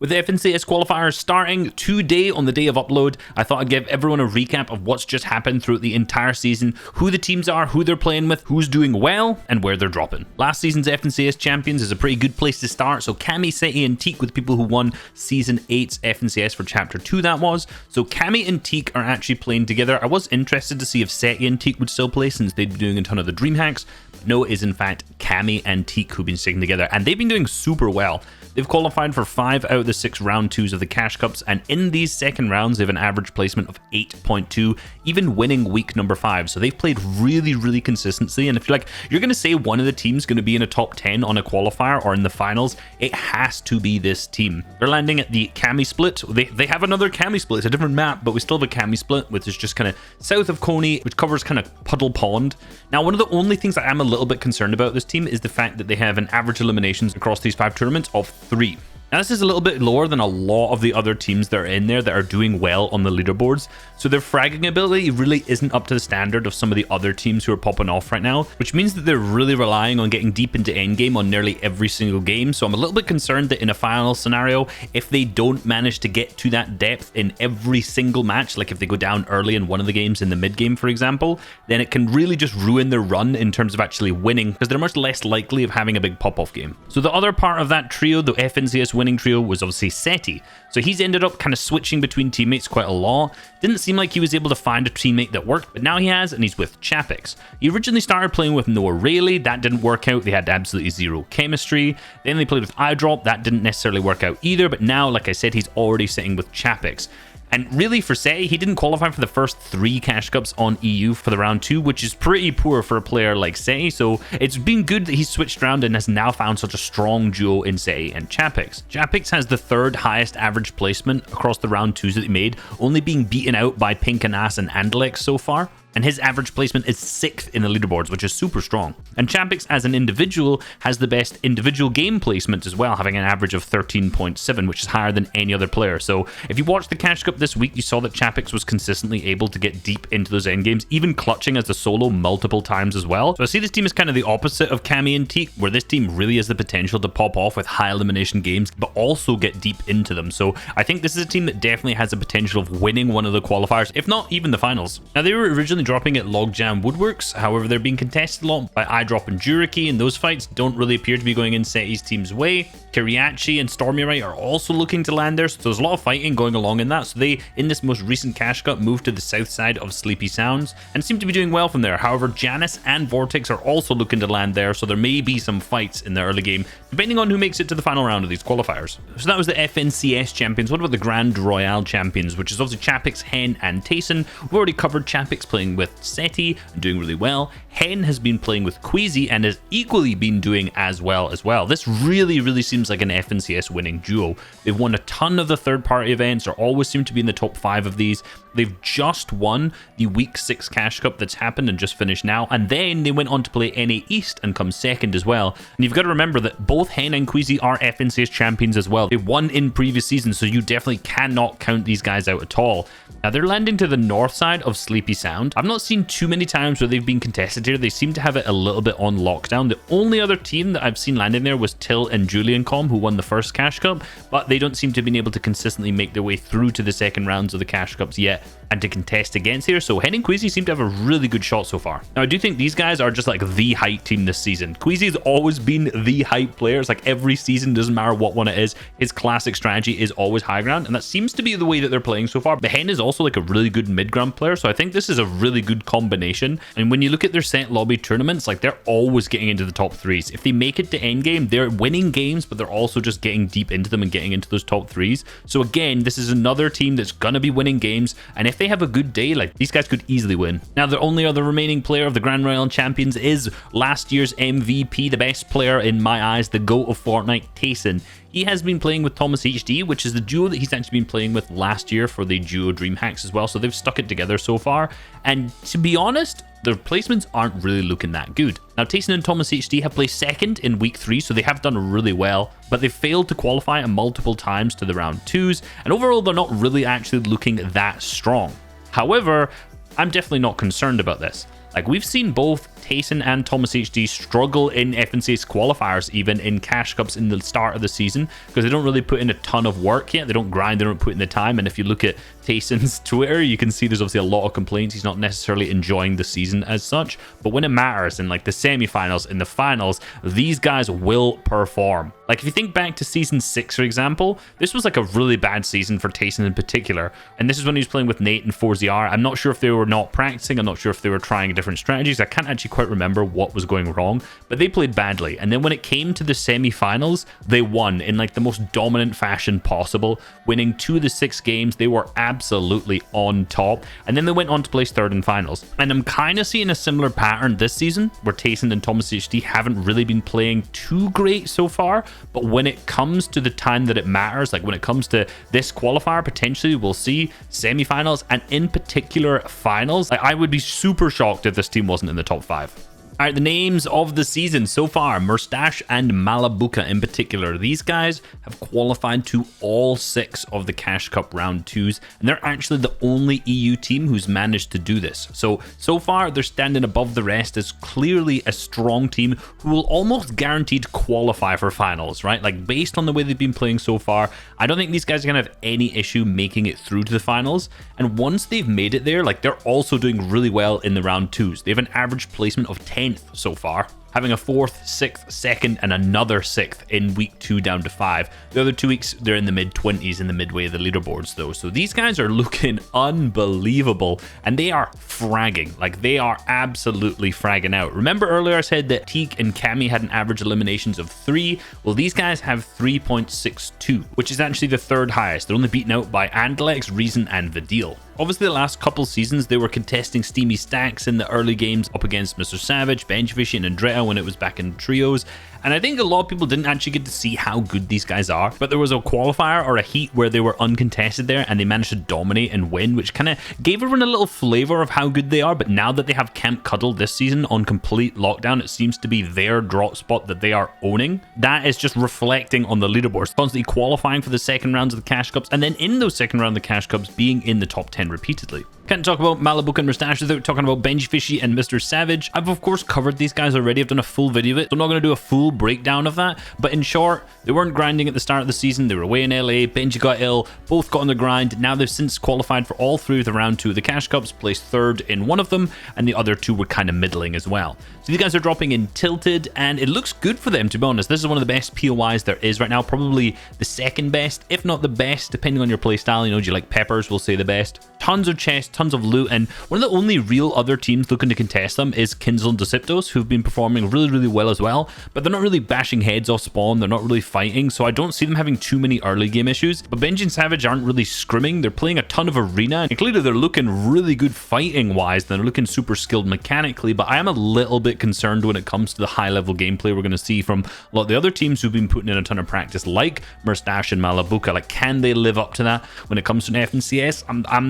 With the FNCS qualifiers starting today on the day of upload, I thought I'd give everyone a recap of what's just happened throughout the entire season, who the teams are, who they're playing with, who's doing well, and where they're dropping. Last season's FNCS champions is a pretty good place to start, so Cami, Seti, and Teak with people who won Season 8's FNCS for Chapter 2 that was. So Cami and Teak are actually playing together. I was interested to see if Seti and Teak would still play since they'd be doing a ton of the dream hacks. No, it is in fact Cami and Teak who've been sticking together, and they've been doing super well. They've qualified for 5 out of the 6 round 2s of the Cash Cups, and in these second rounds, they have an average placement of 8.2, even winning week number 5. So they've played really consistently, and if you're going to say one of the teams going to be in a top 10 on a qualifier or in the finals, it has to be this team. They're landing at the Cami split. They have another Cami split. It's a different map, but we still have a Cami split, which is just kind of south of Coney, which covers kind of Puddle Pond. Now, one of the only things that I'm a little bit concerned about this team is the fact that they have an average eliminations across these 5 tournaments of 3. Now, this is a little bit lower than a lot of the other teams that are in there that are doing well on the leaderboards. So their fragging ability really isn't up to the standard of some of the other teams who are popping off right now, which means that they're really relying on getting deep into endgame on nearly every single game. So I'm a little bit concerned that in a final scenario, if they don't manage to get to that depth in every single match, like if they go down early in one of the games in the mid game, for example, then it can really just ruin their run in terms of actually winning, because they're much less likely of having a big pop-off game. So the other part of that trio, the FNCS winning trio, was obviously Seti. So he's ended up kind of switching between teammates quite a lot. Didn't seem like he was able to find a teammate that worked, but now he has, and he's with Chapix. He originally started playing with Noah Rayleigh. That didn't work out. They had absolutely zero chemistry. Then they played with iDrop. That didn't necessarily work out either, but now, like I said, he's already sitting with Chapix. And really, for Seti, he didn't qualify for the first 3 Cash Cups on EU for the round 2, which is pretty poor for a player like Seti. So it's been good that he's switched around and has now found such a strong duo in Seti and Chapix. Chapix has the 3rd highest average placement across the round 2s that he made, only being beaten out by Pink and Ass and Andalex so far. And his average placement is 6th in the leaderboards, which is super strong. And Chapix, as an individual, has the best individual game placement as well, having an average of 13.7, which is higher than any other player. So if you watched the Cash Cup this week, you saw that Chapix was consistently able to get deep into those endgames, even clutching as a solo multiple times as well. So I see this team as kind of the opposite of Cami and Teak, where this team really has the potential to pop off with high elimination games, but also get deep into them. So I think this is a team that definitely has the potential of winning one of the qualifiers, if not even the finals. Now, they were originally dropping at Logjam Woodworks, however they're being contested a lot by iDrop and Juriki, and those fights don't really appear to be going in Seti's team's way. Kiriachi and Stormyrite are also looking to land there, so there's a lot of fighting going along in that. So they, in this most recent Cash Cup, moved to the south side of Sleepy Sounds and seem to be doing well from there. However, Janice and Vortex are also looking to land there, so there may be some fights in the early game, depending on who makes it to the final round of these qualifiers. So that was the FNCS champions. What about the Grand Royale champions, which is obviously Chapix, Hen, and Tayson? We've already covered Chapix playing with Seti and doing really well. Hen has been playing with Queasy and has equally been doing as well. This really seems like an FNCS winning duo. They've won a ton of the third-party events, or always seem to be in the top 5 of these. They've just won the Week 6 Cash Cup that's happened and just finished now, and then they went on to play NA East and come 2nd as well. And you've got to remember that both Hen and Queasy are FNCS champions as well. They won in previous seasons, so you definitely cannot count these guys out at all. Now, they're landing to the north side of Sleepy Sound. I've not seen too many times where they've been contested here. They seem to have it a little bit on lockdown. The only other team that I've seen landing there was Till and Juliancom, who won the first Cash Cup, but they don't seem to have been able to consistently make their way through to the second rounds of the Cash Cups yet and to contest against here. So Hen and Queasy seem to have a really good shot so far. Now, I do think these guys are just like the hype team this season. Queasy's always been the hype player. It's like every season, doesn't matter what one it is, his classic strategy is always high ground, and that seems to be the way that they're playing so far. But Hen is also like a really good mid-ground player, so I think this is a really good combination. And when you look at their set lobby tournaments, like they're always getting into the top 3s. If they make it to endgame, they're winning games, but they're also just getting deep into them and getting into those top 3s. So again, this is another team that's gonna be winning games, and if they have a good day, like these guys could easily win. Now, the only other remaining player of the Grand Royale champions is last year's MVP, the best player in my eyes, the GOAT of Fortnite, Tayson. He has been playing with Thomas HD, which is the duo that he's actually been playing with last year for the duo Dream Hacks as well. So they've stuck it together so far. And to be honest, their placements aren't really looking that good. Now, Tayson and Thomas HD have placed 2nd in week 3, so they have done really well, but they've failed to qualify multiple times to the round 2s. And overall, they're not really actually looking that strong. However, I'm definitely not concerned about this. Like, we've seen both Tayson and Thomas HD struggle in FNCS qualifiers, even in cash cups in the start of the season, because they don't really put in a ton of work yet. They don't grind, they don't put in the time. And if you look at Tayson's Twitter, you can see there's obviously a lot of complaints. He's not necessarily enjoying the season as such, but when it matters in like the semi-finals, in the finals, these guys will perform. Like if you think back to season 6, for example, this was like a really bad season for Tayson in particular. And this is when he was playing with Nate and 4ZR. I'm not sure if they were not practicing. I'm not sure if they were trying different strategies. I can't actually quite remember what was going wrong, but they played badly. And then when it came to the semi-finals, they won in like the most dominant fashion possible, winning 2 of the 6 games. They were absolutely on top. And then they went on to place 3rd in finals. And I'm kind of seeing a similar pattern this season where Tayson and Thomas HD haven't really been playing too great so far. But when it comes to the time that it matters, like when it comes to this qualifier, potentially we'll see semi-finals and in particular finals. Like, I would be super shocked if this team wasn't in the top 5. All right, the names of the season so far, Mustache and Malabuka in particular. These guys have qualified to all 6 of the Cash Cup round 2s, and they're actually the only EU team who's managed to do this. So far, they're standing above the rest as clearly a strong team who will almost guaranteed qualify for finals, right? Like, based on the way they've been playing so far, I don't think these guys are going to have any issue making it through to the finals. And once they've made it there, like, they're also doing really well in the round 2s. They have an average placement of 10th so far, having a 4th, 6th, 2nd, and another 6th in week 2 down to 5. The other 2 weeks, they're in the mid-20s in the midway of the leaderboards, though. So these guys are looking unbelievable, and they are fragging. Like, they are absolutely fragging out. Remember earlier I said that Teak and Cammy had an average eliminations of 3? Well, these guys have 3.62, which is actually the 3rd highest. They're only beaten out by Andalex, Reason, and Vidil. Obviously, the last couple seasons, they were contesting steamy stacks in the early games up against Mr. Savage, Benchfishy, and Andrea when it was back in trios. And I think a lot of people didn't actually get to see how good these guys are, but there was a qualifier or a heat where they were uncontested there and they managed to dominate and win, which kind of gave everyone a little flavor of how good they are. But now that they have Camp Cuddle this season on complete lockdown, it seems to be their drop spot that they are owning. That is just reflecting on the leaderboards, constantly qualifying for the second rounds of the Cash Cups, and then in those second round of the Cash Cups being in the top 10 repeatedly. Can't talk about Malabuka and Mustache without talking about Benchfishy and Mr. Savage. I've of course covered these guys already. I've done a full video of it, so I'm not going to do a full breakdown of that. But in short, they weren't grinding at the start of the season. They were away in LA. Benji got ill. Both got on the grind. Now they've since qualified for all 3 of the round 2 of the Cash Cups, placed 3rd in one of them, and the other 2 were kind of middling as well. So these guys are dropping in Tilted, and it looks good for them, to be honest. This is one of the best POIs there is right now. Probably the 2nd best, if not the best, depending on your playstyle. You know, do you like peppers? We'll say the best. Tons of chests, tons of loot, and one of the only real other teams looking to contest them is Kinzel and Deceptos, who've been performing really, really well as well, but they're not really bashing heads off spawn. They're not really fighting, so I don't see them having too many early game issues. But Benji and Savage aren't really scrimming. They're playing a ton of arena, and clearly they're looking really good fighting wise. They're looking super skilled mechanically, but I am a little bit concerned when it comes to the high level gameplay we're going to see from a lot of the other teams who've been putting in a ton of practice, like Mustache and Malabuka. Like, can they live up to that when it comes to an FNCS?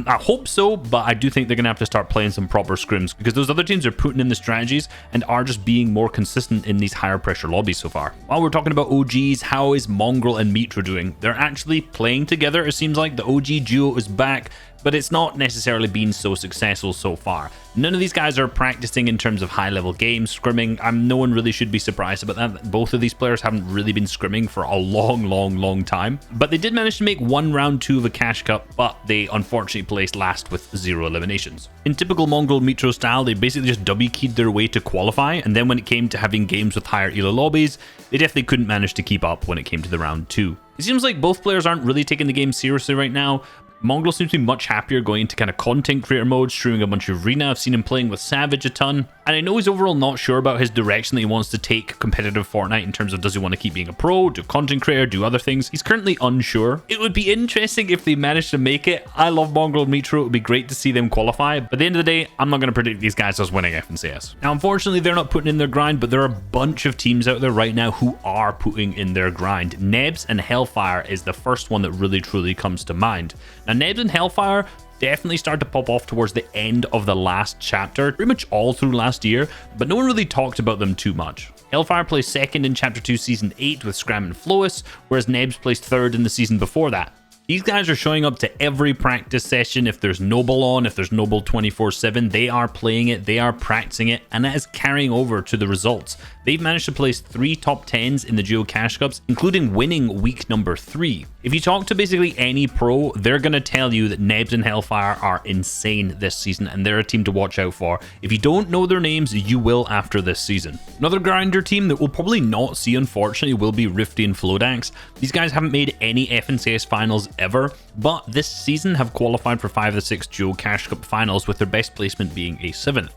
I hope so, but I do think they're going to have to start playing some proper scrims, because those other teams are putting in the strategies and are just being more consistent in these higher pressure lobbies so far. While we're talking about OGs, how is Mongrel and Mitro doing? They're actually playing together. It seems like the OG duo is back, but it's not necessarily been so successful so far. None of these guys are practicing in terms of high-level games, scrimming. No one really should be surprised about that. Both of these players haven't really been scrimming for a long time. But they did manage to make one round 2 of a Cash Cup, but they unfortunately placed last with 0 eliminations. In typical Mongrel Mitro style, they basically just W-keyed their way to qualify, and then when it came to having games with higher elo lobbies, they definitely couldn't manage to keep up when it came to the round 2. It seems like both players aren't really taking the game seriously right now. Mongrel seems to be much happier going into kind of content creator mode, streaming a bunch of arena. I've seen him playing with Savage a ton, and I know he's overall not sure about his direction that he wants to take competitive Fortnite in terms of, does he want to keep being a pro, do content creator, do other things. He's currently unsure. It would be interesting if they managed to make it. I love Mongrel and Mitro. It would be great to see them qualify, but at the end of the day, I'm not going to predict these guys as winning FNCS. Now, unfortunately, they're not putting in their grind, but there are a bunch of teams out there right now who are putting in their grind. Nebs and Hellfire is the first one that really truly comes to mind. Now, Nebs and Hellfire definitely started to pop off towards the end of the last chapter, pretty much all through last year, but no one really talked about them too much. Hellfire placed 2nd in Chapter 2 Season 8 with Scram and Flois, whereas Nebs placed 3rd in the season before that. These guys are showing up to every practice session. If there's Noble on, if there's Noble 24/7, they are playing it, they are practicing it, and that is carrying over to the results. They've managed to place 3 top 10s in the Duo Cash Cups, including winning week number 3. If you talk to basically any pro, they're going to tell you that Nebs and Hellfire are insane this season, and they're a team to watch out for. If you don't know their names, you will after this season. Another grinder team that we'll probably not see, unfortunately, will be Rifty and Flodax. These guys haven't made any FNCS finals ever, but this season have qualified for 5 of the 6 Duo Cash Cup finals, with their best placement being a 7th.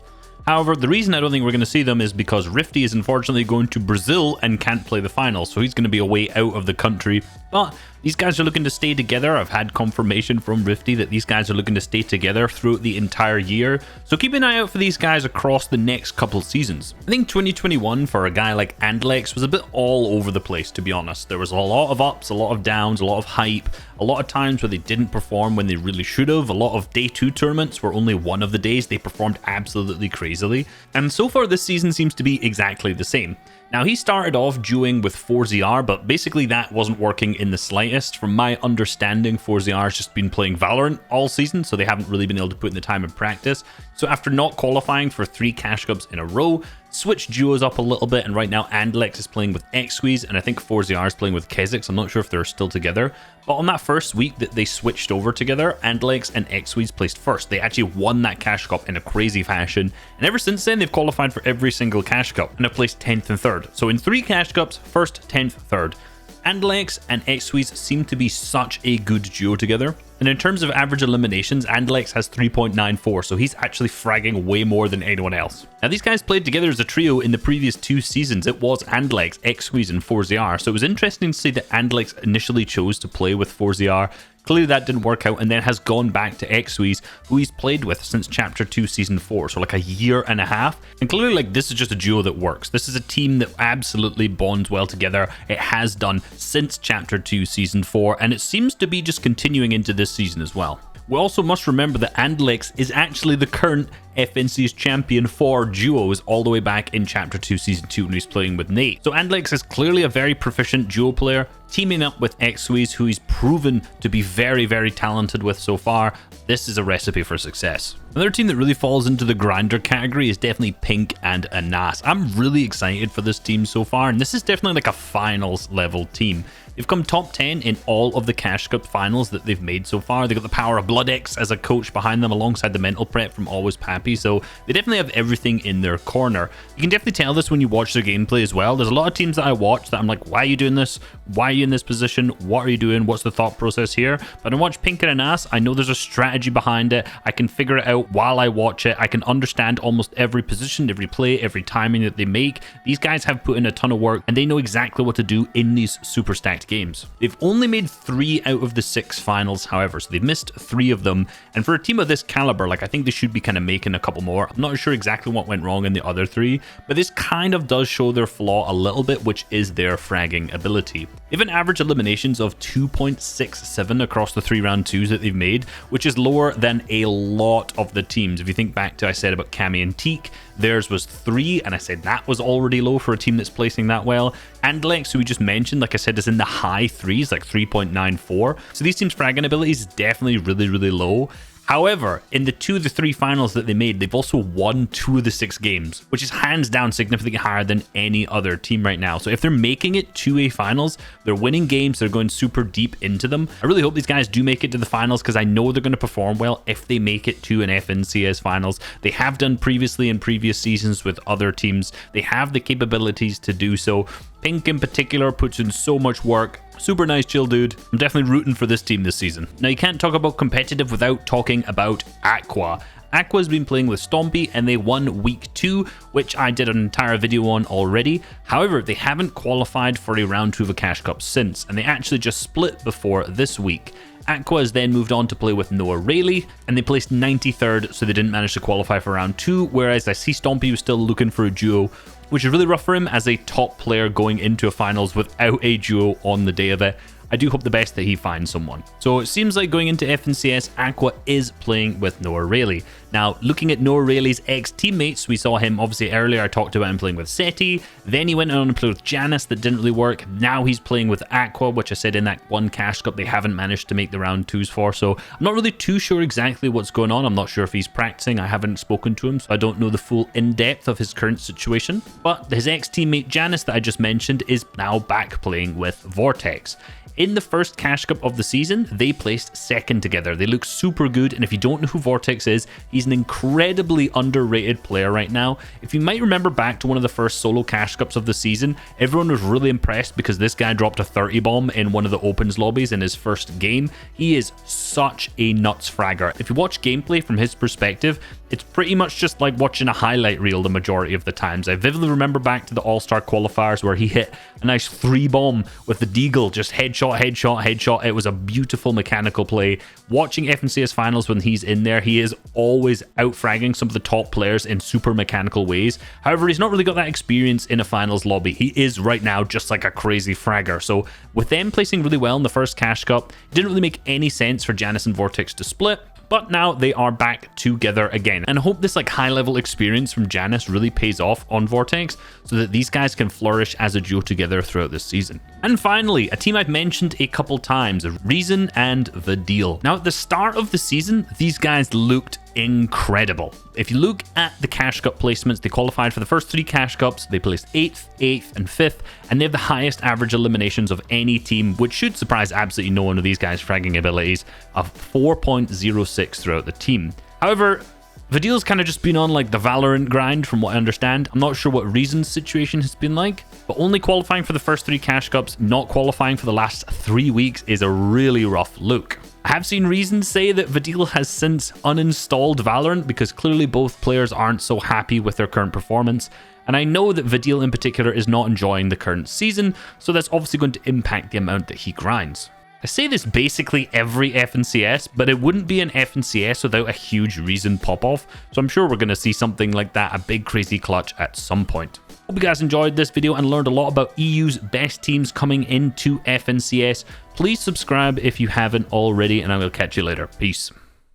However, the reason I don't think we're going to see them is because Rifty is unfortunately going to Brazil and can't play the finals, so he's going to be away out of the country. But these guys are looking to stay together. I've had confirmation from Rifty that these guys are looking to stay together throughout the entire year, so keep an eye out for these guys across the next couple seasons. I think 2021 for a guy like Andlex was a bit all over the place, to be honest. There was a lot of ups, a lot of downs, a lot of hype, a lot of times where they didn't perform when they really should have, a lot of day 2 tournaments where only one of the days they performed absolutely crazily, and so far this season seems to be exactly the same. Now, he started off duoing with 4ZR, but basically that wasn't working in the slightest. From my understanding, 4ZR has just been playing Valorant all season, so they haven't really been able to put in the time in practice. So after not qualifying for 3 Cash Cups in a row, switched duos up a little bit, and right now Andlex is playing with X-Squeeze, and I think 4ZR is playing with Kezix. I'm not sure if they're still together. But on that first week that they switched over together, Andlex and X-Squeeze placed first. They actually won that Cash Cup in a crazy fashion, and ever since then they've qualified for every single Cash Cup and have placed 10th and 3rd. So in 3 Cash Cups, 1st, 10th, 3rd. Andlex and X-Squeeze seem to be such a good duo together. And in terms of average eliminations, Andlex has 3.94, so he's actually fragging way more than anyone else. Now, these guys played together as a trio in the previous 2 seasons. It was Andlex, X-Squeeze, and 4ZR, so it was interesting to see that Andlex initially chose to play with 4ZR. Clearly that didn't work out, and then has gone back to X-Squeeze, who he's played with since Chapter 2 Season 4, so like a year and a half. And clearly, like, this is just a duo that works. This is a team that absolutely bonds well together. It has done since Chapter 2 Season 4, and it seems to be just continuing into this season as well. We also must remember that Andlex is actually the current FNC's champion for duos all the way back in Chapter 2 Season 2 when he's playing with Nate. So Andlex is clearly a very proficient duo player, teaming up with X-Squeeze, who he's proven to be very, very talented with so far. This is a recipe for success. Another team that really falls into the grinder category is definitely Pink and Anas. I'm really excited for this team so far, and this is definitely like a finals level team. They've come top 10 in all of the Cash Cup finals that they've made so far. They've got the power of Blood X as a coach behind them, alongside the mental prep from Always Pappy, so they definitely have everything in their corner. You can definitely tell this when you watch their gameplay as well. There's a lot of teams that I watch that I'm like, why are you doing this? Why are you in this position? What are you doing? What's the thought process here? But I watch Pink and Anas, I know there's a strategy behind it. I can figure it out while I watch it. I can understand almost every position, every play, every timing that they make. These guys have put in a ton of work, and they know exactly what to do in these super stacked games. They've only made 3 out of the 6 finals, however, so they've missed 3 of them. And for a team of this caliber, like, I think they should be kind of making a couple more. I'm not sure exactly what went wrong in the other 3, but this kind of does show their flaw a little bit, which is their fragging ability. They have an average eliminations of 2.67 across the 3 round 2s that they've made, which is lower than a lot of the teams. If you think back to I said about Cammy and Teak, theirs was 3, and I said that was already low for a team that's placing that well. Andlex, who we just mentioned, like I said, is in the high 3s, like 3.94. So these teams' fragging ability is definitely really, really low. However, in the 2 of the 3 finals that they made, they've also won 2 of the 6 games, which is hands down significantly higher than any other team right now. So if they're making it to a finals, they're winning games, they're going super deep into them. I really hope these guys do make it to the finals, because I know they're going to perform well if they make it to an FNCS finals. They have done previously in previous seasons with other teams. They have the capabilities to do so. Pink in particular puts in so much work. Super nice, chill dude. I'm definitely rooting for this team this season. Now, you can't talk about competitive without talking about Aqua. Aqua's been playing with Stompy, and they won week 2, which I did an entire video on already. However, they haven't qualified for a round 2 of a Cash Cup since, and they actually just split before this week. Aqua has then moved on to play with Noah Rayleigh, and they placed 93rd, so they didn't manage to qualify for round 2, whereas I see Stompy was still looking for a duo, which is really rough for him as a top player going into a finals without a duo on the day of it. I do hope the best that he finds someone. So it seems like going into FNCS, Aqua is playing with Noah Rayleigh. Now, looking at Noah Rayleigh's ex-teammates, we saw him obviously earlier. I talked about him playing with Seti. Then he went on and played with Janice. That didn't really work. Now he's playing with Aqua, which I said in that one cash cup they haven't managed to make the round 2s for. So I'm not really too sure exactly what's going on. I'm not sure if he's practicing. I haven't spoken to him, so I don't know the full in-depth of his current situation. But his ex-teammate Janice that I just mentioned is now back playing with Vortex. In the first cash cup of the season, they placed second together. They look super good, and if you don't know who Vortex is, he's an incredibly underrated player right now. If you might remember back to one of the first solo cash cups of the season, everyone was really impressed because this guy dropped a 30 bomb in one of the opens lobbies in his first game. He is such a nuts fragger. If you watch gameplay from his perspective, it's pretty much just like watching a highlight reel the majority of the times. I vividly remember back to the All-Star qualifiers where he hit a nice 3 bomb with the Deagle, just headshot, headshot, headshot. It was a beautiful mechanical play. Watching FNCS finals when he's in there, he is always out-fragging some of the top players in super mechanical ways. However, he's not really got that experience in a finals lobby. He is right now just like a crazy fragger. So with them placing really well in the first cash cup, it didn't really make any sense for Janice and Vortex to split. But now they are back together again. And I hope this like high-level experience from Janice really pays off on Vortex so that these guys can flourish as a duo together throughout this season. And finally, a team I've mentioned a couple times, Reason and The Deal. Now, at the start of the season, these guys looked incredible. If you look at the cash cup placements, they qualified for the first 3 cash cups. They placed 8th, 8th, and 5th, and they have the highest average eliminations of any team, which should surprise absolutely no one of these guys' fragging abilities, of 4.06 throughout the team. However, Vidil's kind of just been on like the Valorant grind from what I understand. I'm not sure what Reason's situation has been like, but only qualifying for the first 3 cash cups, not qualifying for the last 3 weeks is a really rough look. I have seen Reason say that Vidil has since uninstalled Valorant because clearly both players aren't so happy with their current performance. And I know that Vidil in particular is not enjoying the current season, so that's obviously going to impact the amount that he grinds. I say this basically every FNCS, but it wouldn't be an FNCS without a huge Reason pop-off, so I'm sure we're going to see something like that, a big crazy clutch at some point. Hope you guys enjoyed this video and learned a lot about EU's best teams coming into FNCS. Please subscribe if you haven't already, and I will catch you later. Peace.